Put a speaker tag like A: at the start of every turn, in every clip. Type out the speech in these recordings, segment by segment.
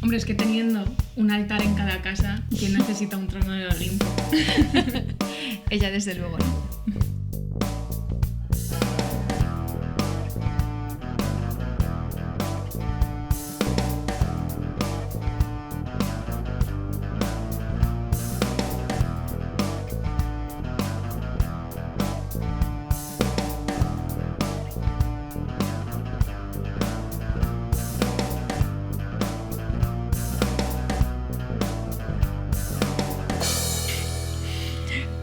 A: Hombre, es que teniendo un altar en cada casa, ¿quién necesita un trono de Olimpo?
B: Ella desde luego no.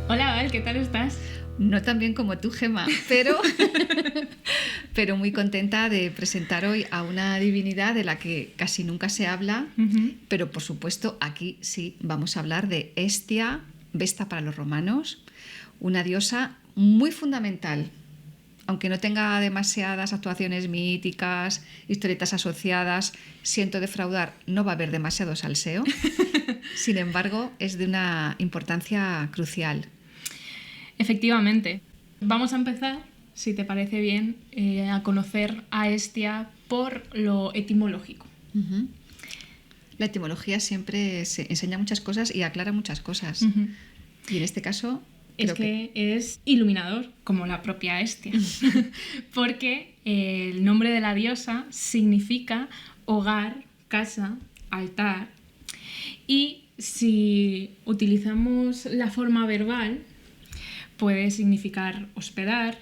A: Hola Val, ¿qué tal estás?
B: No tan bien como tú, Gemma, pero muy contenta de presentar hoy a una divinidad de la que casi nunca se habla, pero por supuesto aquí sí vamos a hablar de Hestia, Vesta para los romanos, una diosa muy fundamental. Aunque no tenga demasiadas actuaciones míticas, historietas asociadas, siento defraudar, no va a haber demasiado salseo. Sin embargo, es de una importancia crucial.
A: Efectivamente. Vamos a empezar, si te parece bien, a conocer a Hestia por lo etimológico.
B: Uh-huh. La etimología siempre se enseña muchas cosas y aclara muchas cosas.
A: Uh-huh.
B: Y en este caso...
A: Es que es iluminador, como la propia Hestia, porque el nombre de la diosa significa hogar, casa, altar, y si utilizamos la forma verbal, puede significar hospedar,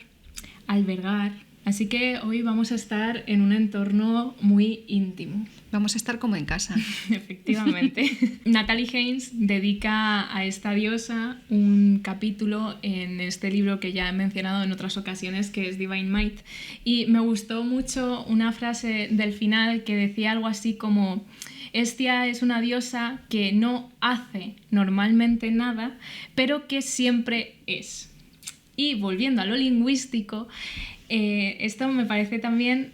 A: albergar. Así que hoy vamos a estar en un entorno muy íntimo.
B: Vamos a estar como en casa.
A: Efectivamente. Natalie Haynes dedica a esta diosa un capítulo en este libro que ya he mencionado en otras ocasiones, que es Divine Might. Y me gustó mucho una frase del final que decía algo así como: Hestia es una diosa que no hace normalmente nada, pero que siempre es. Y volviendo a lo lingüístico, esto me parece también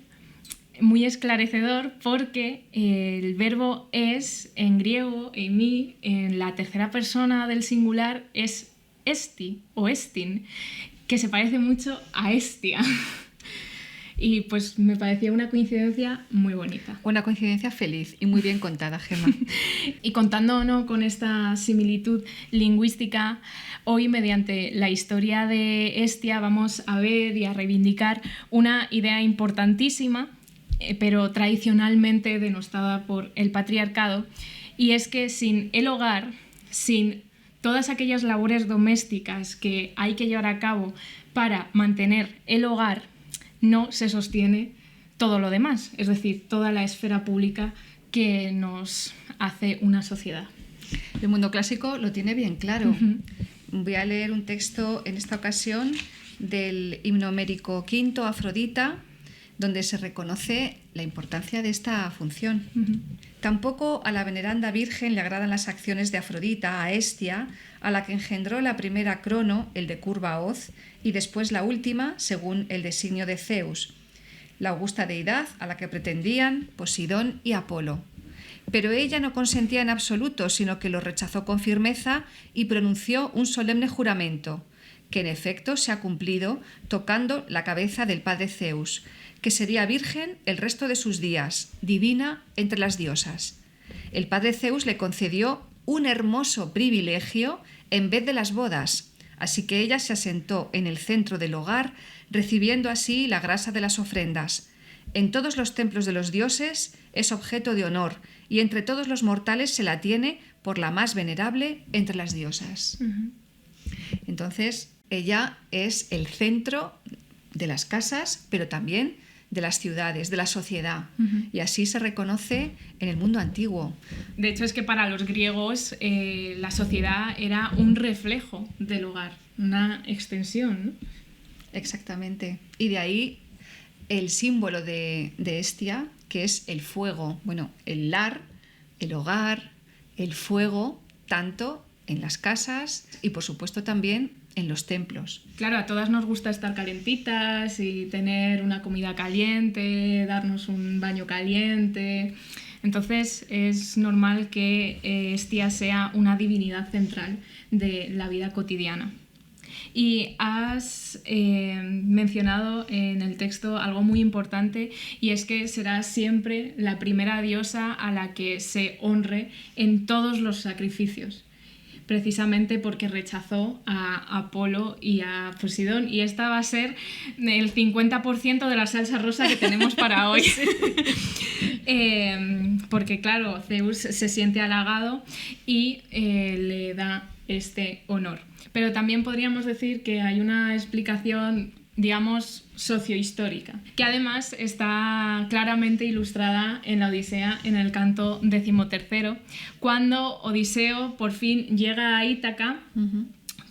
A: muy esclarecedor porque el verbo es en griego, eimi, en la tercera persona del singular es esti o estin, que se parece mucho a Hestia. Y pues me parecía una coincidencia muy bonita.
B: Una coincidencia feliz y muy bien contada, Gemma.
A: Y contando o no con esta similitud lingüística, hoy mediante la historia de Hestia vamos a ver y a reivindicar una idea importantísima, pero tradicionalmente denostada por el patriarcado, y es que sin el hogar, sin todas aquellas labores domésticas que hay que llevar a cabo para mantener el hogar, no se sostiene todo lo demás, es decir, toda la esfera pública que nos hace una sociedad.
B: El mundo clásico lo tiene bien claro. Voy a leer un texto en esta ocasión del himno homérico V, Afrodita, donde se reconoce la importancia de esta función. Tampoco a la veneranda Virgen le agradan las acciones de Afrodita, a Hestia, a la que engendró la primera Crono, el de curva hoz, y después la última, según el designio de Zeus, la augusta deidad a la que pretendían Posidón y Apolo. Pero ella no consentía en absoluto, sino que lo rechazó con firmeza y pronunció un solemne juramento, que en efecto se ha cumplido tocando la cabeza del padre Zeus, que sería virgen el resto de sus días, divina entre las diosas. El padre Zeus le concedió un hermoso privilegio en vez de las bodas, así que ella se asentó en el centro del hogar, recibiendo así la grasa de las ofrendas. En todos los templos de los dioses es objeto de honor, y entre todos los mortales se la tiene por la más venerable entre las diosas. Entonces, ella es el centro de las casas, pero también de las ciudades, de la sociedad. Y así se reconoce en el mundo antiguo.
A: De hecho, es que para los griegos la sociedad era un reflejo del hogar, una extensión, ¿no?
B: Exactamente. Y de ahí el símbolo de Hestia, que es el fuego. Bueno, el lar, el hogar, el fuego, tanto en las casas y, por supuesto, también en los templos.
A: Claro, a todas nos gusta estar calentitas y tener una comida caliente, darnos un baño caliente. Entonces es normal que Hestia sea una divinidad central de la vida cotidiana. Y has mencionado en el texto algo muy importante, y es que será siempre la primera diosa a la que se honre en todos los sacrificios, precisamente porque rechazó a Apolo y a Poseidón, y esta va a ser el 50% de la salsa rosa que tenemos para hoy. Porque claro, Zeus se siente halagado y le da este honor. Pero también podríamos decir que hay una explicación, digamos, sociohistórica, que además está claramente ilustrada en la Odisea, en el canto 13, cuando Odiseo por fin llega a Ítaca,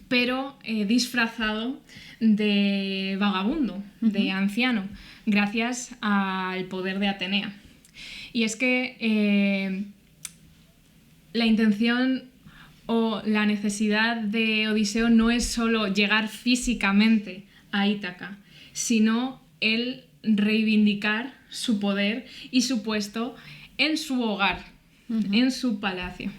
A: pero disfrazado de vagabundo, de anciano, gracias al poder de Atenea. Y es que la intención o la necesidad de Odiseo no es solo llegar físicamente a Ítaca, sino el reivindicar su poder y su puesto en su hogar, en su palacio.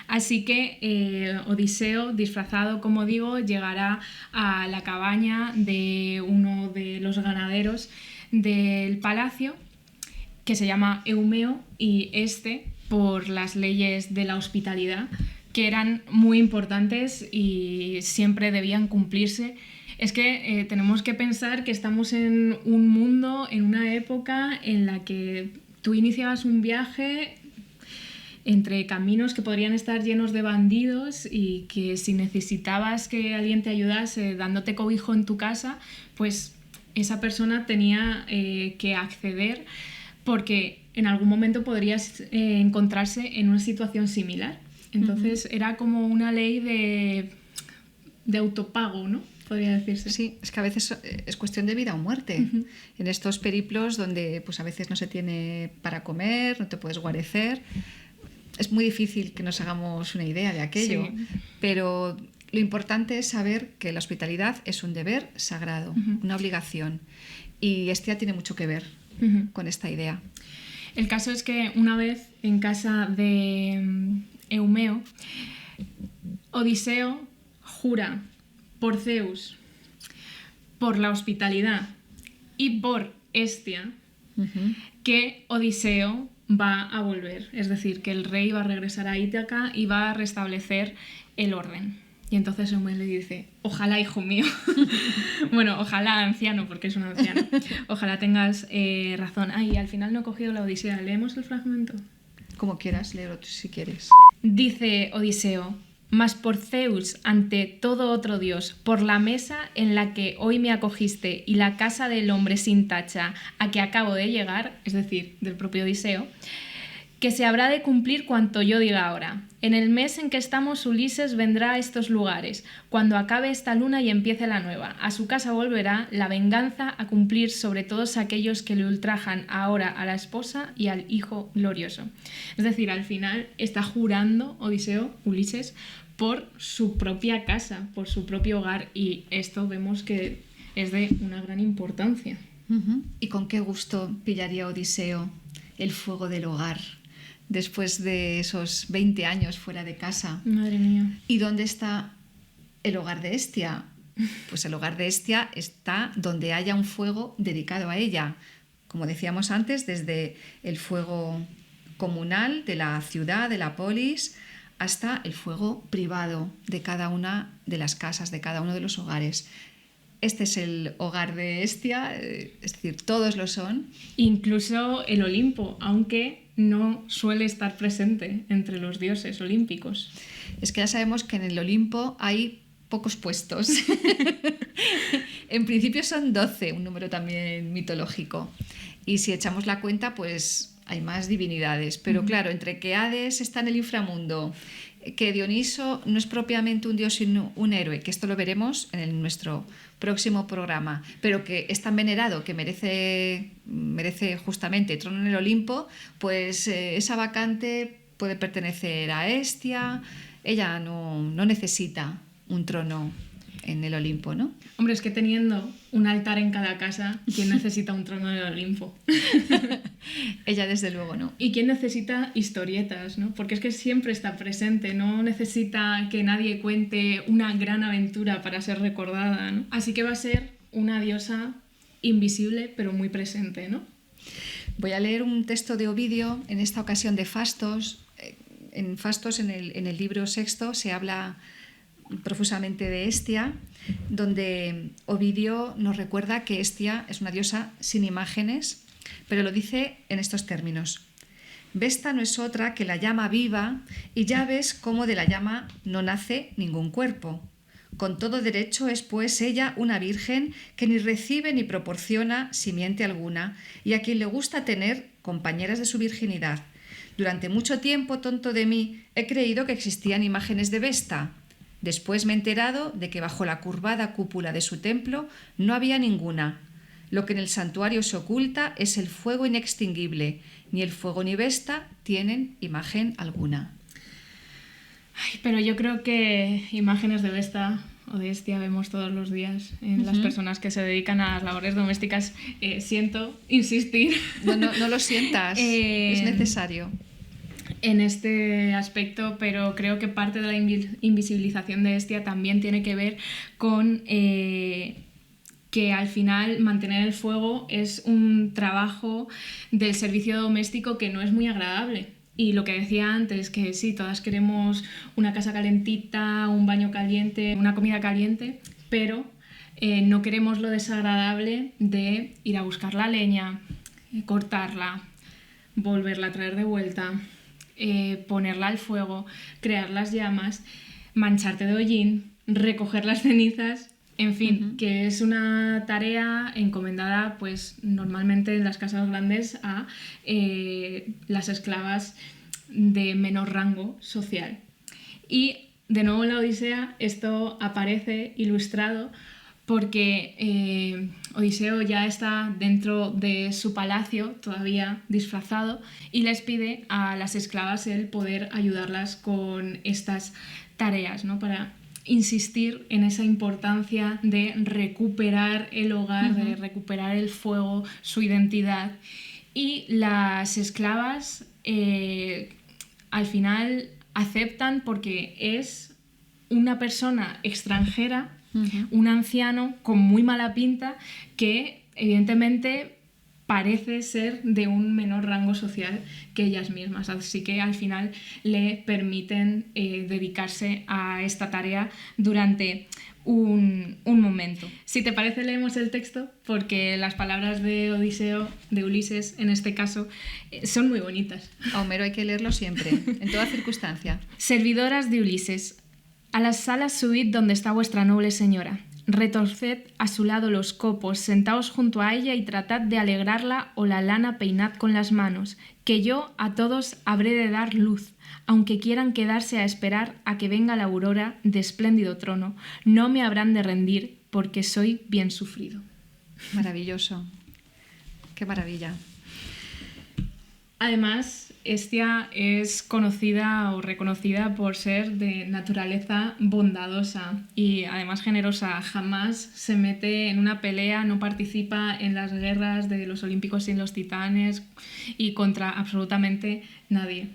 A: Así que Odiseo, disfrazado, como digo, llegará a la cabaña de uno de los ganaderos del palacio, que se llama Eumeo, y por las leyes de la hospitalidad, que eran muy importantes y siempre debían cumplirse. Es que tenemos que pensar que estamos en un mundo, en una época en la que tú iniciabas un viaje entre caminos que podrían estar llenos de bandidos, y que si necesitabas que alguien te ayudase dándote cobijo en tu casa, pues esa persona tenía que acceder, porque en algún momento podrías encontrarse en una situación similar. Entonces era como una ley de autopago, ¿no? Podría decirse.
B: Sí, es que a veces es cuestión de vida o muerte. En estos periplos donde pues a veces no se tiene para comer, no te puedes guarecer, es muy difícil que nos hagamos una idea de aquello. Sí. Pero lo importante es saber que la hospitalidad es un deber sagrado, una obligación. Y Hestia tiene mucho que ver con esta idea.
A: El caso es que una vez en casa de Eumeo, Odiseo jura por Zeus, por la hospitalidad y por Hestia, que Odiseo va a volver. Es decir, que el rey va a regresar a Ítaca y va a restablecer el orden. Y entonces Eumeo le dice: ojalá, hijo mío. Bueno, ojalá, anciano, porque es un anciano. Ojalá tengas razón. Y al final no he cogido la Odisea. ¿Leemos el fragmento?
B: Como quieras, léelo si quieres.
A: Dice Odiseo: mas por Zeus, ante todo otro dios, por la mesa en la que hoy me acogiste y la casa del hombre sin tacha a que acabo de llegar, es decir, del propio Odiseo, que se habrá de cumplir cuanto yo diga ahora. En el mes en que estamos, Ulises vendrá a estos lugares, cuando acabe esta luna y empiece la nueva. A su casa volverá la venganza a cumplir sobre todos aquellos que le ultrajan ahora a la esposa y al hijo glorioso. Es decir, al final está jurando Ulises, por su propia casa, por su propio hogar, y esto vemos que es de una gran importancia.
B: ¿Y con qué gusto pillaría Odiseo el fuego del hogar después de esos 20 años fuera de casa?
A: Madre mía.
B: ¿Y dónde está el hogar de Hestia? Pues el hogar de Hestia está donde haya un fuego dedicado a ella. Como decíamos antes, desde el fuego comunal de la ciudad, de la polis, hasta el fuego privado de cada una de las casas, de cada uno de los hogares. Este es el hogar de Hestia, es decir, todos lo son.
A: Incluso el Olimpo, aunque no suele estar presente entre los dioses olímpicos.
B: Es que ya sabemos que en el Olimpo hay pocos puestos. En principio son 12, un número también mitológico. Y si echamos la cuenta, pues hay más divinidades. Pero claro, entre que Hades está en el inframundo, que Dioniso no es propiamente un dios sino un héroe, que esto lo veremos en nuestro próximo programa, pero que es tan venerado que merece justamente trono en el Olimpo, pues esa vacante puede pertenecer a Hestia. Ella no necesita un trono en el Olimpo, ¿no?
A: Hombre, es que teniendo un altar en cada casa, ¿quién necesita un trono en el Olimpo?
B: Ella desde luego no.
A: ¿Y quién necesita historietas, ¿no? Porque es que siempre está presente, no necesita que nadie cuente una gran aventura para ser recordada, ¿no? Así que va a ser una diosa invisible, pero muy presente, ¿no?
B: Voy a leer un texto de Ovidio, en esta ocasión de Fastos. En Fastos, en el libro sexto, se habla profusamente de Hestia, donde Ovidio nos recuerda que Hestia es una diosa sin imágenes, pero lo dice en estos términos. Vesta no es otra que la llama viva, y ya ves cómo de la llama no nace ningún cuerpo. Con todo derecho es pues ella una virgen que ni recibe ni proporciona simiente alguna, y a quien le gusta tener compañeras de su virginidad. Durante mucho tiempo, tonto de mí, he creído que existían imágenes de Vesta. Después me he enterado de que bajo la curvada cúpula de su templo no había ninguna. Lo que en el santuario se oculta es el fuego inextinguible. Ni el fuego ni Vesta tienen imagen alguna.
A: Ay, pero yo creo que imágenes de Vesta o de Hestia vemos todos los días en las personas que se dedican a las labores domésticas. Siento insistir.
B: No lo sientas, es necesario.
A: En este aspecto, pero creo que parte de la invisibilización de Hestia también tiene que ver con que al final mantener el fuego es un trabajo del servicio doméstico que no es muy agradable. Y lo que decía antes, que sí, todas queremos una casa calentita, un baño caliente, una comida caliente, pero no queremos lo desagradable de ir a buscar la leña, cortarla, volverla a traer de vuelta, ponerla al fuego, crear las llamas, mancharte de hollín, recoger las cenizas, en fin, que es una tarea encomendada pues normalmente en las casas grandes a las esclavas de menor rango social. Y de nuevo en la Odisea esto aparece ilustrado porque Odiseo ya está dentro de su palacio, todavía disfrazado, y les pide a las esclavas el poder ayudarlas con estas tareas, ¿no? Para insistir en esa importancia de recuperar el hogar, de recuperar el fuego, su identidad. Y las esclavas al final aceptan porque es una persona extranjera, un anciano con muy mala pinta que evidentemente parece ser de un menor rango social que ellas mismas, así que al final le permiten dedicarse a esta tarea durante un momento. Si te parece, leemos el texto, porque las palabras de Odiseo, de Ulises en este caso, son muy bonitas.
B: A Homero hay que leerlo siempre, en toda circunstancia.
A: Servidoras de Ulises, a las salas subid donde está vuestra noble señora. Retorced a su lado los copos, sentaos junto a ella y tratad de alegrarla, o la lana peinad con las manos, que yo a todos habré de dar luz, aunque quieran quedarse a esperar a que venga la aurora de espléndido trono, no me habrán de rendir, porque soy bien sufrido.
B: Maravilloso, qué maravilla.
A: Además, Hestia es conocida o reconocida por ser de naturaleza bondadosa y además generosa. Jamás se mete en una pelea, no participa en las guerras de los olímpicos y los titanes y contra absolutamente nadie.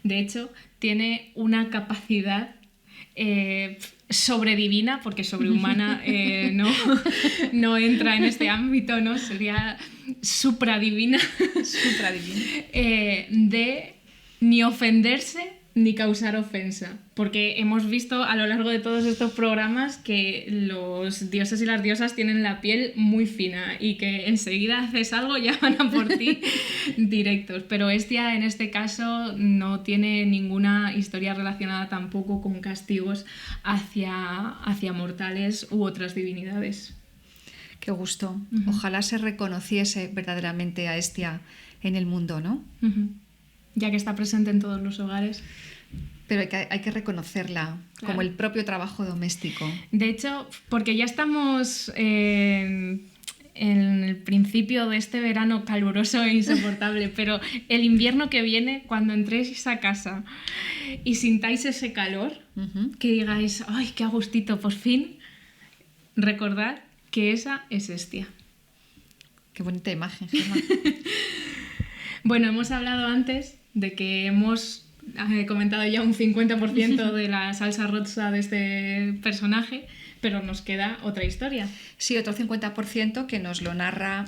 A: De hecho, tiene una capacidad sobredivina, porque sobrehumana no entra en este ámbito, ¿no? Sería supradivina, de ni ofenderse ni causar ofensa, porque hemos visto a lo largo de todos estos programas que los dioses y las diosas tienen la piel muy fina y que enseguida haces algo ya van a por ti directos, pero Hestia en este caso no tiene ninguna historia relacionada tampoco con castigos hacia mortales u otras divinidades.
B: Qué gusto. Ojalá se reconociese verdaderamente a Hestia en el mundo, ¿no?
A: Ya que está presente en todos los hogares.
B: Pero hay que reconocerla, claro, como el propio trabajo doméstico.
A: De hecho, porque ya estamos en el principio de este verano caluroso e insoportable, pero el invierno que viene, cuando entréis a casa y sintáis ese calor, que digáis, ¡ay, qué a gustito, por fin! Recordad que esa es Hestia.
B: Qué bonita imagen, Gemma.
A: Bueno, hemos hablado antes de que hemos comentado ya un 50% de la salsa rosa de este personaje, pero nos queda otra historia.
B: Sí, otro 50% que nos lo narra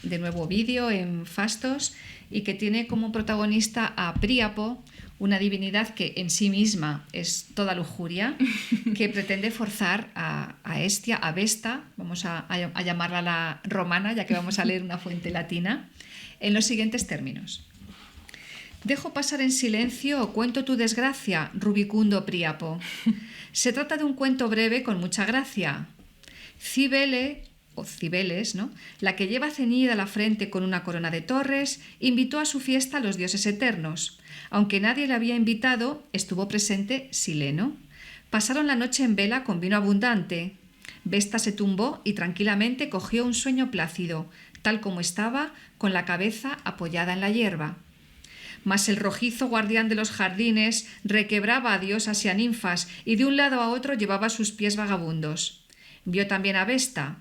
B: de nuevo Ovidio en Fastos y que tiene como protagonista a Príapo, una divinidad que en sí misma es toda lujuria, que pretende forzar a Hestia, a Vesta, vamos a llamarla la romana, ya que vamos a leer una fuente latina, en los siguientes términos. Dejo pasar en silencio o cuento tu desgracia, rubicundo Príapo. Se trata de un cuento breve con mucha gracia. Cibele, o Cibeles, ¿no?, la que lleva ceñida la frente con una corona de torres, invitó a su fiesta a los dioses eternos. Aunque nadie le había invitado, estuvo presente Sileno. Pasaron la noche en vela con vino abundante. Vesta se tumbó y tranquilamente cogió un sueño plácido, tal como estaba, con la cabeza apoyada en la hierba. Mas el rojizo guardián de los jardines requebraba a diosas y a ninfas y de un lado a otro llevaba sus pies vagabundos. Vio también a Vesta.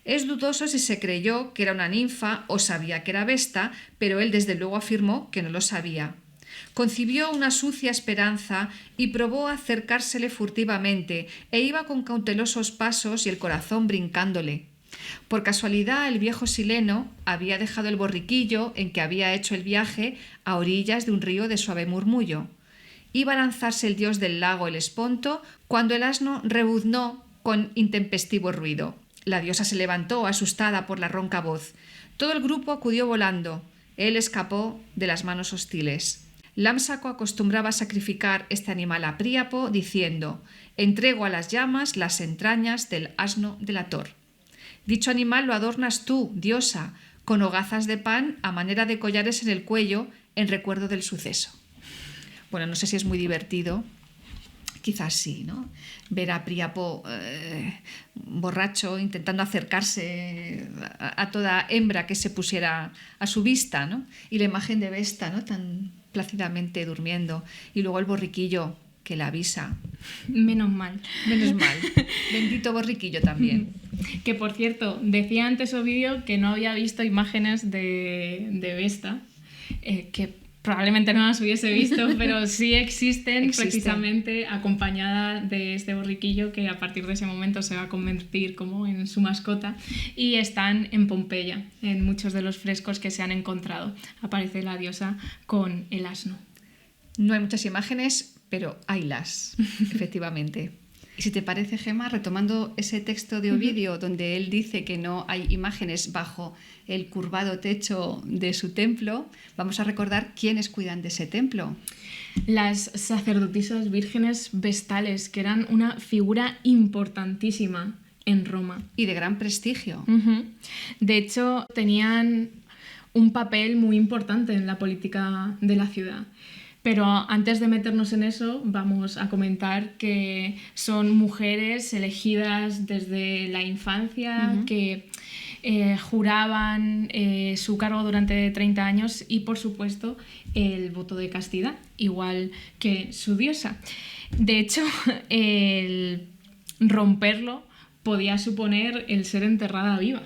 B: Es dudoso si se creyó que era una ninfa o sabía que era Vesta, pero él desde luego afirmó que no lo sabía. Concibió una sucia esperanza y probó acercársele furtivamente, e iba con cautelosos pasos y el corazón brincándole. Por casualidad, el viejo Sileno había dejado el borriquillo en que había hecho el viaje a orillas de un río de suave murmullo. Iba a lanzarse el dios del lago el Esponto cuando el asno rebuznó con intempestivo ruido. La diosa se levantó, asustada por la ronca voz. Todo el grupo acudió volando. Él escapó de las manos hostiles. Lámsaco acostumbraba a sacrificar este animal a Príapo, diciendo: entrego a las llamas las entrañas del asno delator. Dicho animal lo adornas tú, diosa, con hogazas de pan a manera de collares en el cuello, en recuerdo del suceso. Bueno, no sé si es muy divertido, quizás sí, ¿no? Ver a Príapo borracho intentando acercarse a toda hembra que se pusiera a su vista, ¿no? Y la imagen de Vesta, ¿no?, tan plácidamente durmiendo, y luego el borriquillo que la avisa.
A: Menos mal.
B: Menos mal. Bendito borriquillo también.
A: Que por cierto, decía antes Ovidio que no había visto imágenes de Vesta, que probablemente no las hubiese visto, pero sí existen precisamente acompañada de este borriquillo que a partir de ese momento se va a convertir como en su mascota, y están en Pompeya, en muchos de los frescos que se han encontrado. Aparece la diosa con el asno.
B: No hay muchas imágenes, pero haylas, efectivamente. Y si te parece, Gemma, retomando ese texto de Ovidio, donde él dice que no hay imágenes bajo el curvado techo de su templo, vamos a recordar quiénes cuidan de ese templo.
A: Las sacerdotisas vírgenes vestales, que eran una figura importantísima en Roma.
B: Y de gran prestigio.
A: De hecho, tenían un papel muy importante en la política de la ciudad. Pero antes de meternos en eso, vamos a comentar que son mujeres elegidas desde la infancia, que juraban su cargo durante 30 años y, por supuesto, el voto de castidad, igual que su diosa. De hecho, el romperlo podía suponer el ser enterrada viva.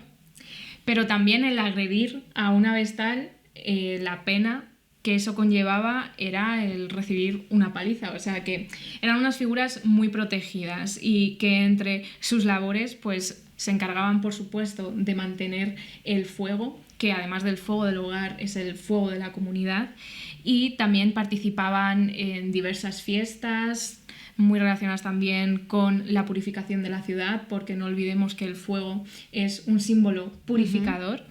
A: Pero también el agredir a una vestal, la pena que eso conllevaba era el recibir una paliza. O sea que eran unas figuras muy protegidas y que entre sus labores pues se encargaban, por supuesto, de mantener el fuego, que además del fuego del hogar es el fuego de la comunidad, y también participaban en diversas fiestas muy relacionadas también con la purificación de la ciudad, porque no olvidemos que el fuego es un símbolo purificador.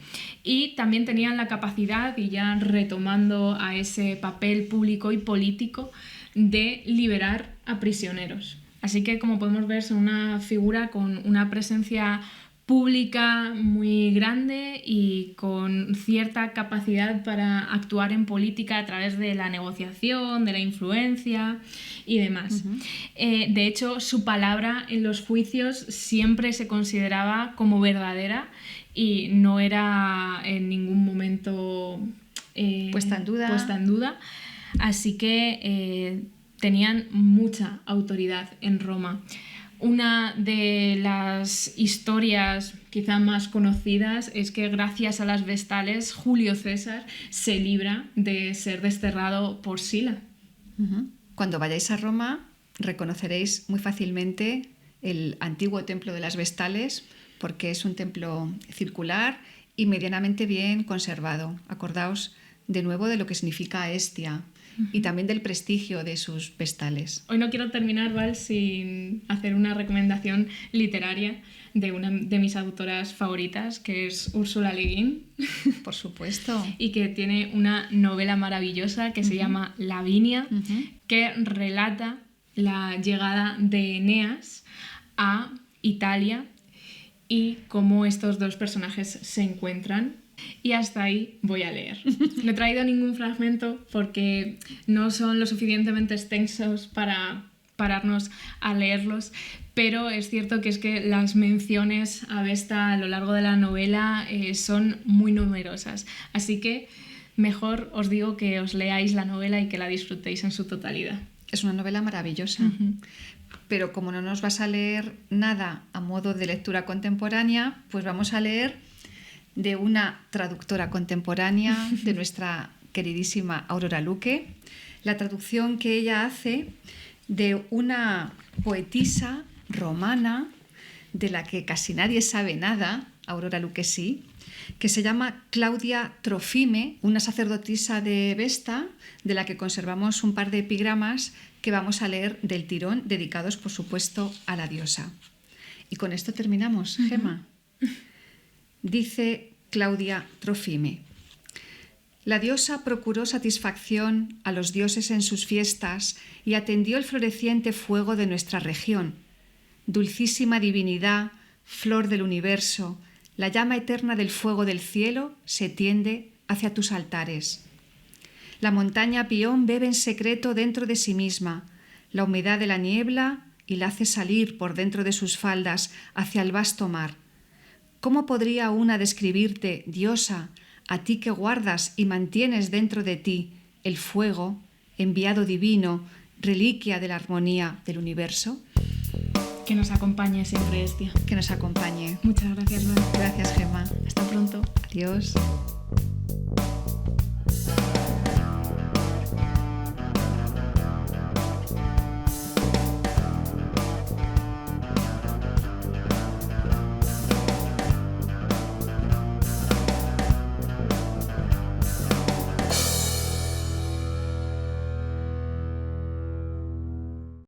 A: Y también tenían la capacidad, y ya retomando a ese papel público y político, de liberar a prisioneros. Así que, como podemos ver, son una figura con una presencia pública muy grande y con cierta capacidad para actuar en política a través de la negociación, de la influencia y demás. De hecho, su palabra en los juicios siempre se consideraba como verdadera y no era en ningún momento
B: puesta en
A: duda. Así que tenían mucha autoridad en Roma. Una de las historias quizá más conocidas es que gracias a las vestales Julio César se libra de ser desterrado por Sila.
B: Cuando vayáis a Roma reconoceréis muy fácilmente el antiguo templo de las Vestales, porque es un templo circular y medianamente bien conservado. Acordaos de nuevo de lo que significa Hestia y también del prestigio de sus vestales.
A: Hoy no quiero terminar, Val, sin hacer una recomendación literaria de una de mis autoras favoritas, que es Ursula Le Guin.
B: Por supuesto.
A: Y que tiene una novela maravillosa que se llama Lavinia, que relata la llegada de Eneas a Italia y cómo estos dos personajes se encuentran. Y hasta ahí voy a leer. No he traído ningún fragmento porque no son lo suficientemente extensos para pararnos a leerlos, pero es cierto que es que las menciones a Vesta a lo largo de la novela son muy numerosas. Así que mejor os digo que os leáis la novela y que la disfrutéis en su totalidad.
B: Es una novela maravillosa. Pero como no nos vas a leer nada a modo de lectura contemporánea, pues vamos a leer de una traductora contemporánea, de nuestra queridísima Aurora Luque, la traducción que ella hace de una poetisa romana de la que casi nadie sabe nada, Aurora Luque sí, que se llama Claudia Trofime, una sacerdotisa de Vesta, de la que conservamos un par de epigramas que vamos a leer del tirón, dedicados, por supuesto, a la diosa. Y con esto terminamos, Gemma. Dice Claudia Trofime: la diosa procuró satisfacción a los dioses en sus fiestas y atendió el floreciente fuego de nuestra región. Dulcísima divinidad, flor del universo, la llama eterna del fuego del cielo se tiende hacia tus altares. La montaña Pión bebe en secreto dentro de sí misma la humedad de la niebla y la hace salir por dentro de sus faldas hacia el vasto mar. ¿Cómo podría una describirte, diosa, a ti que guardas y mantienes dentro de ti el fuego, enviado divino, reliquia de la armonía del universo?
A: Que nos acompañe siempre, Hestia.
B: Que nos acompañe.
A: Muchas gracias, Val.
B: Gracias, Gemma.
A: Hasta pronto.
B: Adiós.